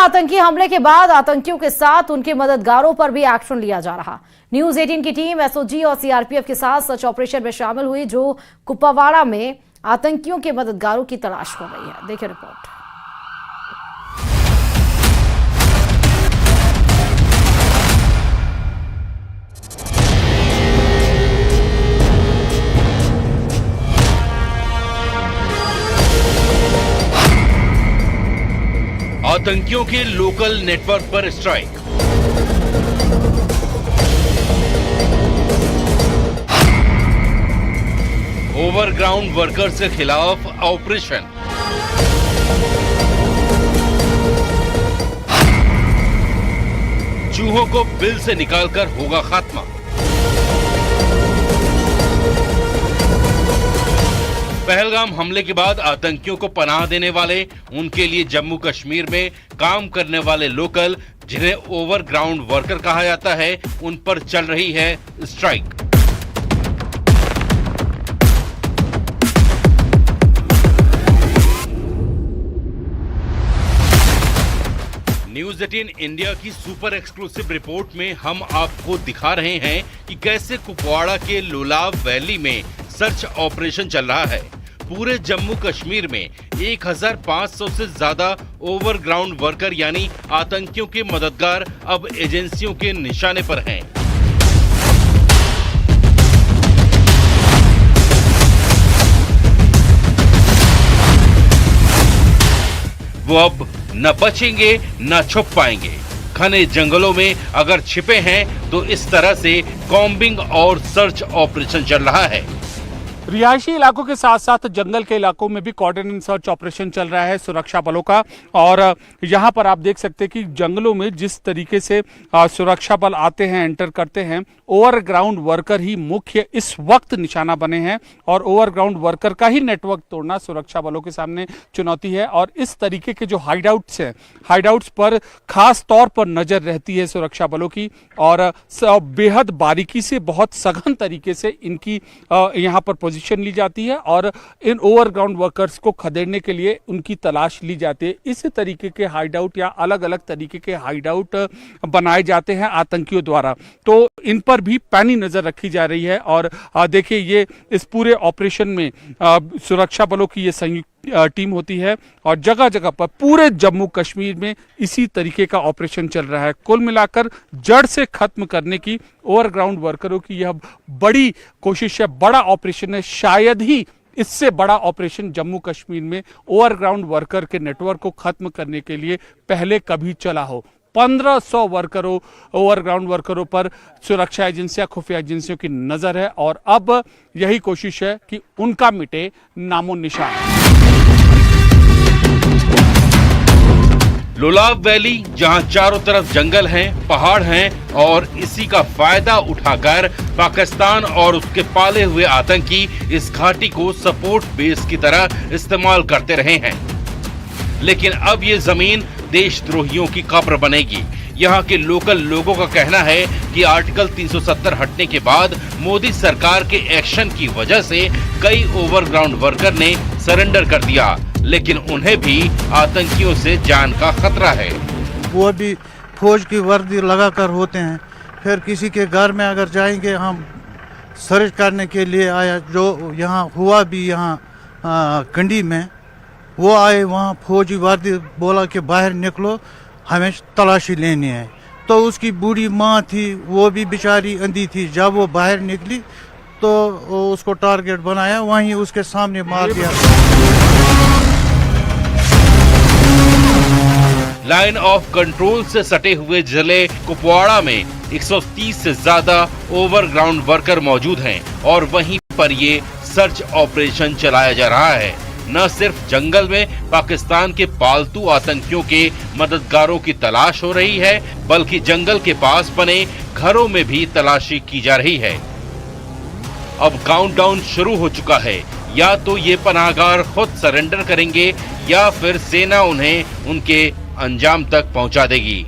आतंकी हमले के बाद आतंकियों के साथ उनके मददगारों पर भी एक्शन लिया जा रहा। न्यूज 18 की टीम एसओजी और सीआरपीएफ के साथ सर्च ऑपरेशन में शामिल हुई, जो कुपवाड़ा में आतंकियों के मददगारों की तलाश कर रही है। देखिए रिपोर्ट। आतंकियों के लोकल नेटवर्क पर स्ट्राइक। ओवरग्राउंड वर्कर्स के खिलाफ ऑपरेशन। चूहों को बिल से निकालकर होगा खात्मा। पहलगाम हमले के बाद आतंकियों को पनाह देने वाले, उनके लिए जम्मू कश्मीर में काम करने वाले लोकल, जिन्हें ओवरग्राउंड वर्कर कहा जाता है, उन पर चल रही है स्ट्राइक। न्यूज 18 इंडिया की सुपर एक्सक्लूसिव रिपोर्ट में हम आपको दिखा रहे हैं कि कैसे कुपवाड़ा के लोलाव वैली में सर्च ऑपरेशन चल रहा है। पूरे जम्मू कश्मीर में 1500 से ज्यादा ओवरग्राउंड वर्कर यानी आतंकियों के मददगार अब एजेंसियों के निशाने पर हैं। वो अब न बचेंगे न छुप पाएंगे। घने जंगलों में अगर छिपे हैं तो इस तरह से कॉम्बिंग और सर्च ऑपरेशन चल रहा है। रिहायशी इलाकों के साथ साथ जंगल के इलाकों में भी कॉर्डिनेट सर्च ऑपरेशन चल रहा है सुरक्षा बलों का। और यहाँ पर आप देख सकते हैं कि जंगलों में जिस तरीके से सुरक्षा बल आते हैं, एंटर करते हैं, ओवरग्राउंड वर्कर ही मुख्य इस वक्त निशाना बने हैं। और ओवरग्राउंड वर्कर का ही नेटवर्क तोड़ना सुरक्षा बलों के सामने चुनौती है। और इस तरीके के जो हाइडआउट्स हैं, हाइडआउट्स पर खास तौर पर नजर रहती है सुरक्षा बलों की। और बेहद बारीकी से, बहुत सघन तरीके से इनकी यहाँ पर पोजीशन ली जाती है और इन ओवरग्राउंड वर्कर्स को खदेड़ने के लिए उनकी तलाश ली जाती है। इस तरीके के हाइडआउट या अलग अलग तरीके के हाइडआउट बनाए जाते हैं आतंकियों द्वारा, तो इन पर भी पैनी नजर रखी जा रही है। और देखिए, ये इस पूरे ऑपरेशन में सुरक्षा बलों की ये संयुक्त टीम होती है और जगह जगह पर पूरे जम्मू कश्मीर में इसी तरीके का ऑपरेशन चल रहा है। कुल मिलाकर जड़ से खत्म करने की ओवरग्राउंड वर्करों की यह बड़ी कोशिश है, बड़ा ऑपरेशन है। शायद ही इससे बड़ा ऑपरेशन जम्मू कश्मीर में ओवरग्राउंड वर्कर के नेटवर्क को खत्म करने के लिए पहले कभी चला हो। 1500 वर्करों, ओवरग्राउंड वर्करों पर सुरक्षा एजेंसियां, खुफिया एजेंसियों की नजर है और अब यही कोशिश है कि उनका मिटे नामो निशान। लोलाव वैली, जहां चारों तरफ जंगल हैं, पहाड़ हैं और इसी का फायदा उठाकर पाकिस्तान और उसके पाले हुए आतंकी इस घाटी को सपोर्ट बेस की तरह इस्तेमाल करते रहे हैं। लेकिन अब ये जमीन देशद्रोहियों की कब्र बनेगी। यहाँ के लोकल लोगों का कहना है कि आर्टिकल 370 हटने के बाद मोदी सरकार के एक्शन की वजह से कई ओवरग्राउंड वर्कर ने सरेंडर कर दिया, लेकिन उन्हें भी आतंकियों से जान का खतरा है। वो भी फौज की वर्दी लगाकर होते हैं। फिर किसी के घर में अगर जाएंगे, हम सर्च करने के लिए आया, जो यहाँ हुआ भी यहाँ कंडी में, वो आए, वहाँ फौजी वर्दी बोला कि बाहर निकलो, हमें तलाशी लेनी है। तो उसकी बूढ़ी माँ थी, वो भी बेचारी अंधी थी। जब वो बाहर निकली तो उसको टारगेट बनाया, वहीं उसके सामने मार दिया। लाइन ऑफ कंट्रोल से सटे हुए जिले कुपवाड़ा में 130 से ज्यादा ओवरग्राउंड वर्कर मौजूद हैं और वहीं पर ये सर्च ऑपरेशन चलाया जा रहा है। न सिर्फ जंगल में पाकिस्तान के पालतू आतंकियों के मददगारों की तलाश हो रही है, बल्कि जंगल के पास बने घरों में भी तलाशी की जा रही है। अब काउंटडाउन शुरू हो चुका है। या तो ये पनाहगार खुद सरेंडर करेंगे या फिर सेना उन्हें उनके अंजाम तक पहुंचा देगी।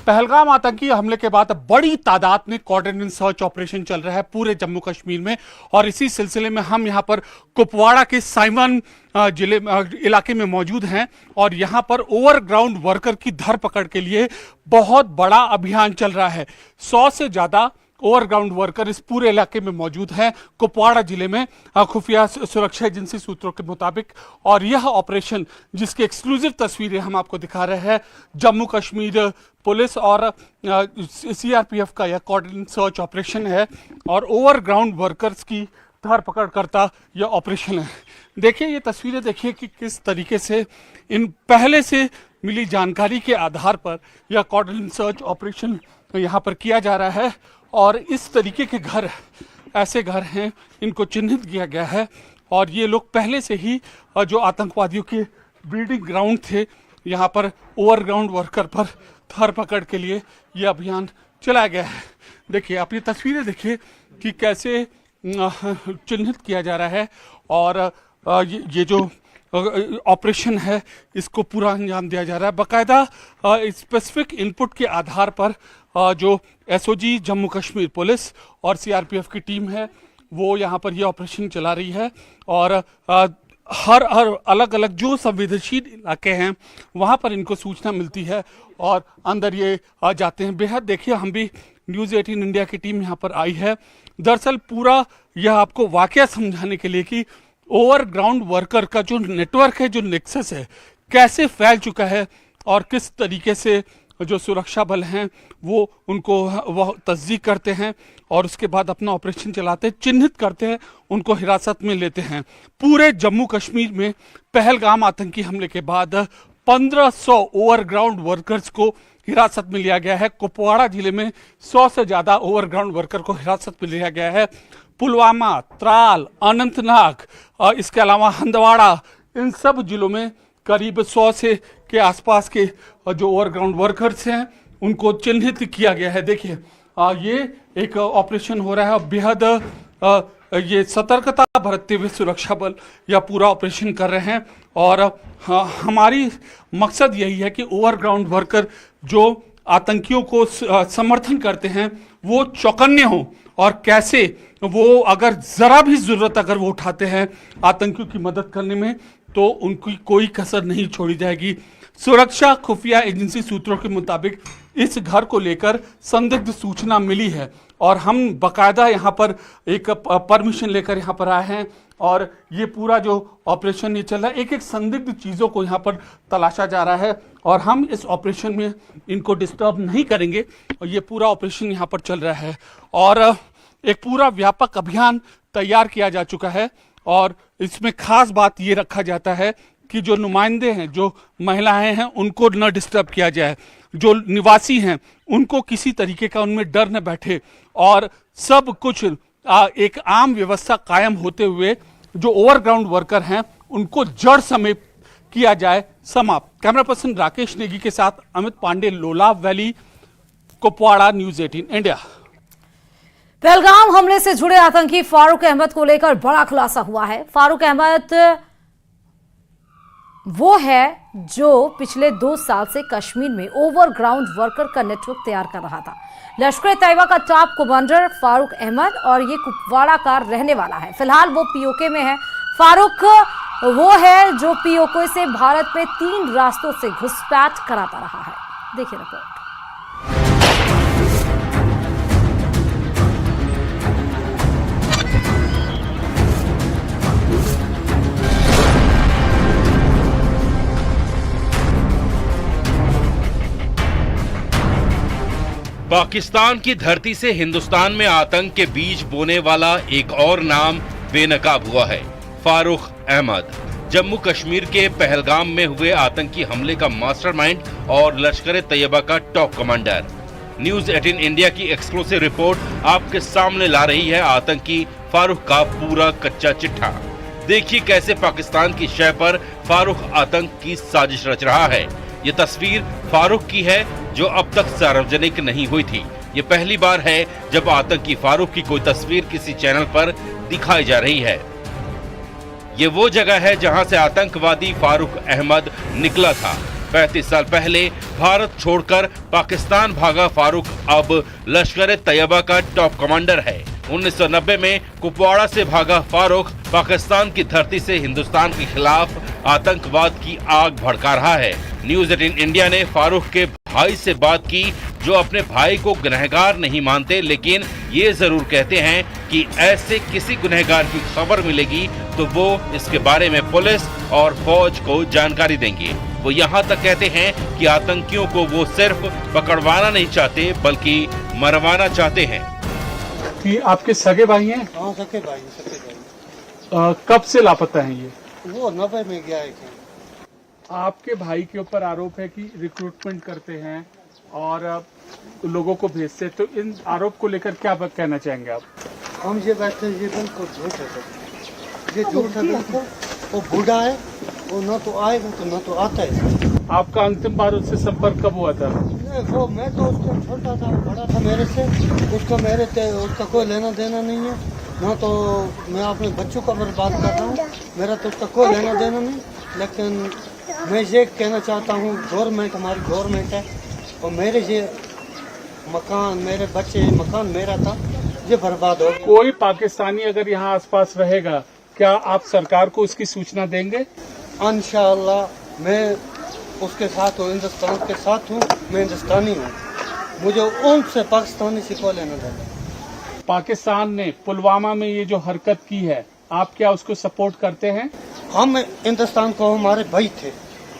पहलगाम आतंकी हमले के बाद बड़ी तादाद में कोऑर्डिनेशन सर्च ऑपरेशन चल रहा है पूरे जम्मू कश्मीर में, और इसी सिलसिले में हम यहां पर कुपवाड़ा के साइमन जिले इलाके में मौजूद हैं और यहां पर ओवरग्राउंड वर्कर की धरपकड़ के लिए बहुत बड़ा अभियान चल रहा है। 100 से ज्यादा ओवरग्राउंड वर्कर इस पूरे इलाके में मौजूद हैं कुपवाड़ा जिले में खुफिया सुरक्षा एजेंसी सूत्रों के मुताबिक। और यह ऑपरेशन जिसकी एक्सक्लूसिव तस्वीरें हम आपको दिखा रहे हैं, जम्मू कश्मीर पुलिस और सीआरपीएफ का यह कोऑर्डिनेशन सर्च ऑपरेशन है और ओवरग्राउंड वर्कर्स की धरपकड़ करता यह ऑपरेशन है। देखिए ये तस्वीरें देखिए कि किस तरीके से इन पहले से मिली जानकारी के आधार पर यह कोऑर्डिनेशन सर्च ऑपरेशन यहाँ पर किया जा रहा है। और इस तरीके के घर, ऐसे घर हैं, इनको चिन्हित किया गया है और ये लोग पहले से ही जो आतंकवादियों के ब्रीडिंग ग्राउंड थे, यहाँ पर ओवरग्राउंड वर्कर पर धरपकड़ के लिए ये अभियान चलाया गया है। देखिए आप ये तस्वीरें देखिए कि कैसे चिन्हित किया जा रहा है और ये जो ऑपरेशन है इसको पूरा अंजाम दिया जा रहा है। बाकायदा स्पेसिफिक इनपुट के आधार पर जो एसओजी जम्मू कश्मीर पुलिस और सीआरपीएफ की टीम है वो यहाँ पर ये ऑपरेशन चला रही है और हर अलग अलग जो संवेदनशील इलाके हैं वहाँ पर इनको सूचना मिलती है और अंदर ये जाते हैं। बेहद देखिए हम भी न्यूज़ 18 इंडिया की टीम यहाँ पर आई है दरअसल पूरा यह आपको वाकया समझाने के लिए कि ओवरग्राउंड वर्कर का जो नेटवर्क है, जो नेक्सस है, कैसे फैल चुका है और किस तरीके से जो सुरक्षा बल हैं वो उनको वह तस्दीक करते हैं और उसके बाद अपना ऑपरेशन चलाते हैं, चिन्हित करते हैं, उनको हिरासत में लेते हैं। पूरे जम्मू कश्मीर में पहलगाम आतंकी हमले के बाद 1500 ओवरग्राउंड वर्कर्स को हिरासत में लिया गया है। कुपवाड़ा जिले में 100 से ज़्यादा ओवरग्राउंड वर्कर को हिरासत में लिया गया है। पुलवामा, त्राल, अनंतनाग, इसके अलावा हंदवाड़ा, इन सब जिलों में करीब 100 से के आसपास के जो ओवरग्राउंड वर्कर्स हैं उनको चिन्हित किया गया है। देखिए ये एक ऑपरेशन हो रहा है, बेहद ये सतर्कता बरतते हुए सुरक्षा बल यह पूरा ऑपरेशन कर रहे हैं और हमारी मकसद यही है कि ओवरग्राउंड वर्कर जो आतंकियों को समर्थन करते हैं वो चौकन्ने हों और कैसे वो अगर ज़रा भी ज़रूरत अगर वो उठाते हैं आतंकियों की मदद करने में तो उनकी कोई कसर नहीं छोड़ी जाएगी। सुरक्षा खुफिया एजेंसी सूत्रों के मुताबिक इस घर को लेकर संदिग्ध सूचना मिली है और हम बाकायदा यहाँ पर एक परमिशन लेकर यहाँ पर आए हैं और ये पूरा जो ऑपरेशन ये चल रहा है, एक एक संदिग्ध चीज़ों को यहाँ पर तलाशा जा रहा है और हम इस ऑपरेशन में इनको डिस्टर्ब नहीं करेंगे और ये पूरा ऑपरेशन यहाँ पर चल रहा है और एक पूरा व्यापक अभियान तैयार किया जा चुका है और इसमें खास बात ये रखा जाता है कि जो नुमाइंदे हैं, जो महिलाएं हैं, उनको न डिस्टर्ब किया जाए, जो निवासी हैं उनको किसी तरीके का उनमें डर न बैठे और सब कुछ एक आम व्यवस्था कायम होते हुए जो ओवरग्राउंड वर्कर हैं उनको जड़ समेत किया जाए समाप्त। कैमरा पर्सन राकेश नेगी के साथ Amit Pandey, Lolab valley, Kupwara, news 18 India. Pahalgam हमले से जुड़े आतंकी फारूक अहमद को लेकर बड़ा खुलासा हुआ है। फारूक अहमद वो है जो पिछले 2 साल से कश्मीर में ओवरग्राउंड वर्कर का नेटवर्क तैयार कर रहा था। लश्कर तैयबा का टॉप कमांडर फारूक अहमद और ये कुपवाड़ा का रहने वाला है। फिलहाल वो पीओके में है। फारूक वो है जो पीओके से भारत में 3 रास्तों से घुसपैठ कराता रहा है। देखिए रिपोर्ट। पाकिस्तान की धरती से हिंदुस्तान में आतंक के बीज बोने वाला एक और नाम बेनकाब हुआ है, फारूक अहमद। जम्मू कश्मीर के पहलगाम में हुए आतंकी हमले का मास्टरमाइंड और लश्कर तैयबा का टॉप कमांडर। न्यूज़ 18 इंडिया की एक्सक्लूसिव रिपोर्ट आपके सामने ला रही है आतंकी फारूक का पूरा कच्चा चिट्ठा। देखिए कैसे पाकिस्तान की शय पर फारूक आतंक की साजिश रच रहा है। ये तस्वीर फारूक की है जो अब तक सार्वजनिक नहीं हुई थी। ये पहली बार है जब आतंकी फारूक की कोई तस्वीर किसी चैनल पर दिखाई जा रही है। ये वो जगह है जहां से आतंकवादी फारूक अहमद निकला था। 35 साल पहले भारत छोड़कर पाकिस्तान भागा फारूक अब लश्कर-ए-तैयबा का टॉप कमांडर है। 1990 में कुपवाड़ा से भागा फारूक पाकिस्तान की धरती से हिंदुस्तान के खिलाफ आतंकवाद की आग भड़का रहा है। न्यूज 18 इंडिया ने फारूक के भाई से बात की, जो अपने भाई को गुनहगार नहीं मानते, लेकिन ये जरूर कहते हैं कि ऐसे किसी गुनहगार की खबर मिलेगी तो वो इसके बारे में पुलिस और फौज को जानकारी देंगे। वो यहाँ तक कहते हैं कि आतंकियों को वो सिर्फ पकड़वाना नहीं चाहते बल्कि मरवाना चाहते हैं। कि आपके सगे भाई हैं? हाँ, सके भाई। कब से लापता हैं ये? वो 90 में गया है। आपके भाई के ऊपर आरोप है कि रिक्रूटमेंट करते हैं और लोगों को भेजते हैं, तो इन आरोप को लेकर क्या कहना चाहेंगे आप? हम ये बैठते ये बिल्कुल झूठ है सर, ये झूठ है बिल्कुल। वो बूढ़ा है, वो न तो आएगा तो न तो आता है। आपका अंतिम बार उससे संपर्क कब हुआ था? वो मैं तो उसको छोटा था, वो बड़ा था मेरे से, उसका कोई लेना देना नहीं है। न तो मैं अपने बच्चों का बर्बाद कर रहा हूँ, मेरा तो उसका कोई लेना देना नहीं। लेकिन मैं ये कहना चाहता हूँ, गवर्नमेंट हमारी गवर्नमेंट है और मेरे ये मकान, मेरे बच्चे, मकान मेरा था, ये बर्बाद हो गया। कोई पाकिस्तानी अगर यहाँ आसपास रहेगा, क्या आप सरकार को उसकी सूचना देंगे? इंशाअल्लाह मैं उसके साथ हूँ, हिंदुस्तान के साथ हूँ। मैं हिंदुस्तानी हूँ, मुझे उनसे पाकिस्तानी से कोई लेना देना। पाकिस्तान ने पुलवामा में ये जो हरकत की है, आप क्या उसको सपोर्ट करते हैं? हम हिंदुस्तान को हमारे भाई थे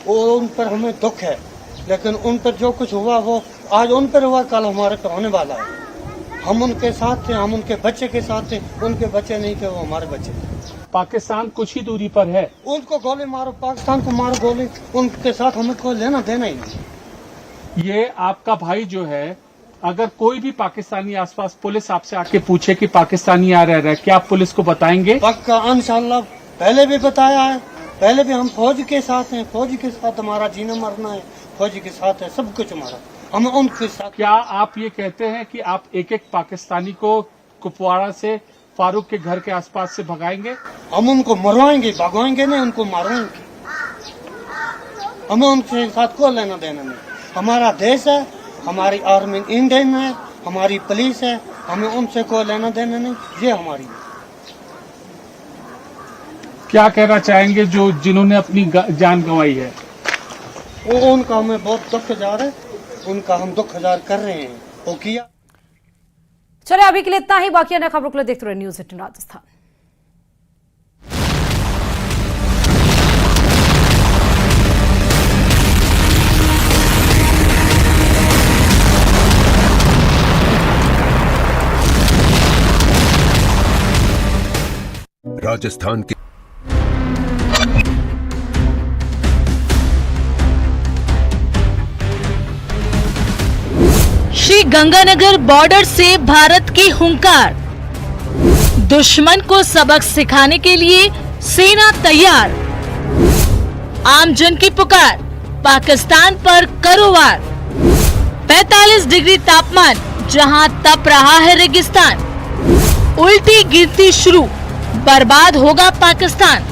और उन पर हमें दुख है, लेकिन उन पर जो कुछ हुआ वो आज उन पर हुआ, कल हमारे पर होने वाला है। हम उनके साथ थे, हम उनके बच्चे के साथ थे, उनके बच्चे नहीं थे, वो हमारे बच्चे थे। पाकिस्तान कुछ ही दूरी पर है, उनको गोली मारो, पाकिस्तान को मारो गोली, उनके साथ हमें कोई लेना देना ही नहीं। ये आपका भाई जो है, अगर कोई भी पाकिस्तानी आसपास, पुलिस आपसे आके पूछे कि पाकिस्तानी आ रहा है, क्या आप पुलिस को बताएंगे? पक्का, इंशाल्लाह। पहले भी बताया है, पहले भी हम फौज के साथ हैं, फौज के साथ हमारा जीना मरना है, फौज के साथ है सब कुछ हमारा, हम उनके साथ। क्या आप ये कहते हैं कि आप एक एक पाकिस्तानी को कुपवाड़ा से फारूक के घर के आसपास से भगाएंगे? हम उनको मरवाएंगे, भगवाएंगे नहीं, उनको मारेंगे। हमें उनके साथ कोई लेना देना नहीं। हमारा देश है, हमारी आर्मी इंडियन है, हमारी पुलिस है, हमें उनसे कोई लेना देना नहीं, ये हमारी। क्या कहना चाहेंगे जो जिन्होंने अपनी जान गंवाई है? वो उनका हमें बहुत दुख हजार है, उनका हम दुख हजार कर रहे हैं। वो किया। चले अभी के लिए इतना ही, बाकी अन्य खबरों के लिए देखते रहे न्यूज 18 राजस्थान। राजस्थान के श्री गंगानगर बॉर्डर से भारत की हुंकार, दुश्मन को सबक सिखाने के लिए सेना तैयार, आमजन की पुकार, पाकिस्तान पर करो वार। 45 डिग्री तापमान, जहां तप रहा है रेगिस्तान, उल्टी गिनती शुरू, बर्बाद होगा पाकिस्तान।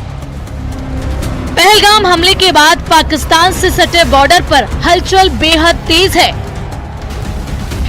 पहलगाम हमले के बाद पाकिस्तान से सटे बॉर्डर पर हलचल बेहद तेज है।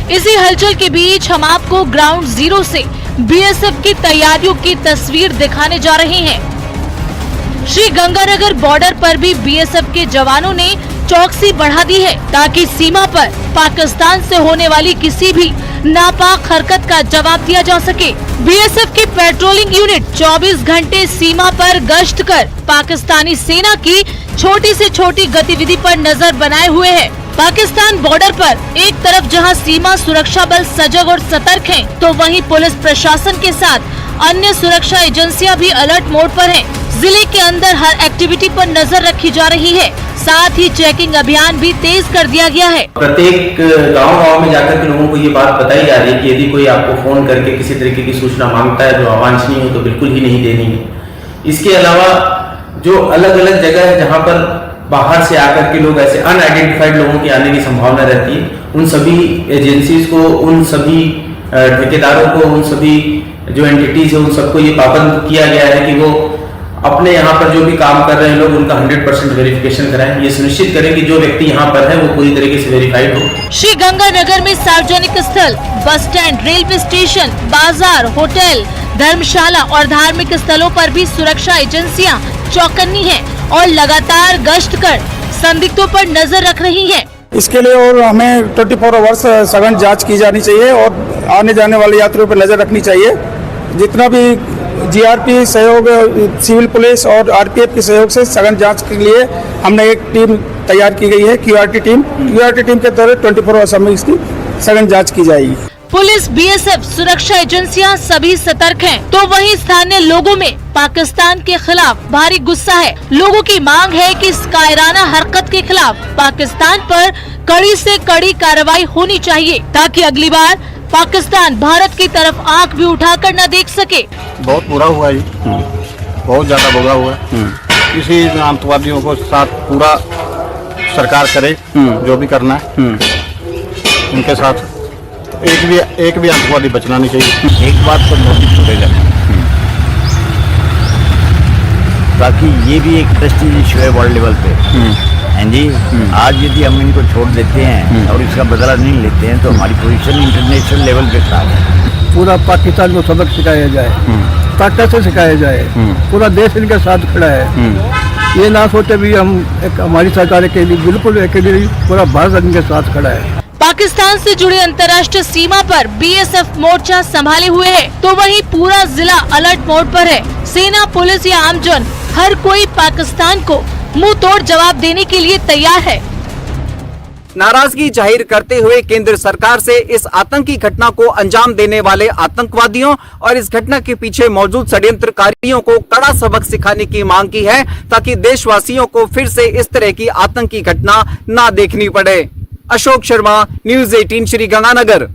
इसी हलचल के बीच हम आपको ग्राउंड जीरो से बीएसएफ की तैयारियों की तस्वीर दिखाने जा रहे हैं। श्री गंगानगर बॉर्डर पर भी बीएसएफ के जवानों ने चौकसी बढ़ा दी है, ताकि सीमा पर पाकिस्तान से होने वाली किसी भी नापाक हरकत का जवाब दिया जा सके। बीएसएफ की पेट्रोलिंग यूनिट 24 घंटे सीमा पर गश्त कर पाकिस्तानी सेना की छोटी से छोटी गतिविधि पर नजर बनाए हुए है। पाकिस्तान बॉर्डर पर एक तरफ जहां सीमा सुरक्षा बल सजग और सतर्क हैं, तो वहीं पुलिस प्रशासन के साथ अन्य सुरक्षा एजेंसियां भी अलर्ट मोड पर हैं। जिले के अंदर हर एक्टिविटी पर नजर रखी जा रही है, साथ ही चेकिंग अभियान भी तेज कर दिया गया है। प्रत्येक गांव में जाकर के लोगों को ये बात बताई जा रही है कि यदि कोई आपको फोन करके किसी तरीके की सूचना मांगता है जो अवांछनीय हो तो बिल्कुल ही नहीं देनी है। इसके अलावा जो अलग अलग जगह है जहां पर बाहर से आकर के लोग ऐसे अनआइडेंटिफाइड लोगों की आने की संभावना रहती है, उन सभी एजेंसीज को, उन सभी ठेकेदारों को, उन सभी जो एंटिटीज है उन सबको ये पाबंद किया गया है कि वो अपने यहाँ पर जो भी काम कर रहे हैं लोग उनका 100% वेरिफिकेशन कराएं। ये सुनिश्चित करें कि जो व्यक्ति यहाँ पर है वो पूरी तरीके से वेरीफाइड हो। श्री गंगानगर में सार्वजनिक स्थल, बस स्टैंड, रेलवे स्टेशन, बाजार, होटल, धर्मशाला और धार्मिक स्थलों पर भी सुरक्षा एजेंसियां चौकन्नी हैं और लगातार गश्त कर संदिग्धों पर नजर रख रही हैं। इसके लिए और हमें 24 आवर्स सघन जांच की जानी चाहिए और आने जाने वाले यात्रियों पर नजर रखनी चाहिए। जितना भी जीआरपी सहयोग, सिविल पुलिस और आरपीएफ के सहयोग से सघन जांच के लिए हमने एक टीम तैयार की गई है, क्यूआरटी टीम के तहत 24 आवर्स में इसकी सघन जांच की जाएगी। पुलिस, बीएसएफ, सुरक्षा एजेंसियां सभी सतर्क हैं, तो वहीं स्थानीय लोगों में पाकिस्तान के खिलाफ भारी गुस्सा है। लोगों की मांग है कि इस कायराना हरकत के खिलाफ पाकिस्तान पर कड़ी से कड़ी कार्रवाई होनी चाहिए, ताकि अगली बार पाकिस्तान भारत की तरफ आंख भी उठाकर न देख सके। बहुत बुरा हुआ ये, बहुत ज्यादा बुरा हुआ। इसी आतंकवादियों को साथ पूरा सरकार करे जो भी करना है उनके साथ। एक भी आतंकवादी बचना नहीं चाहिए। एक बात तो मोदी छोड़ेगा, ताकि ये भी एक प्रेस्टीज इशू है वर्ल्ड लेवल पे। हैं जी, आज यदि हम इनको छोड़ देते हैं और इसका बदला नहीं लेते हैं तो हमारी पोजीशन इंटरनेशनल लेवल पे खराब है। पूरा पाकिस्तान को सबक सिखाया जाए, ताकत से सिखाया जाए, पूरा देश इनके साथ खड़ा है। ये ना सोचे भी हम हमारी सरकार के लिए बिल्कुल अकेले, पूरा भारत इनके साथ खड़ा है। पाकिस्तान से जुड़ी अंतर्राष्ट्रीय सीमा पर बीएसएफ मोर्चा संभाले हुए है, तो वहीं पूरा जिला अलर्ट मोड पर है। सेना, पुलिस या आमजन हर कोई पाकिस्तान को मुंह तोड़ जवाब देने के लिए तैयार है। नाराजगी जाहिर करते हुए केंद्र सरकार से इस आतंकी घटना को अंजाम देने वाले आतंकवादियों और इस घटना के पीछे मौजूद षड्यंत्रकारियों को कड़ा सबक सिखाने की मांग की है, ताकि देशवासियों को फिर से इस तरह की आतंकी घटना ना देखनी पड़े। अशोक शर्मा, न्यूज़ 18 श्री गंगानगर।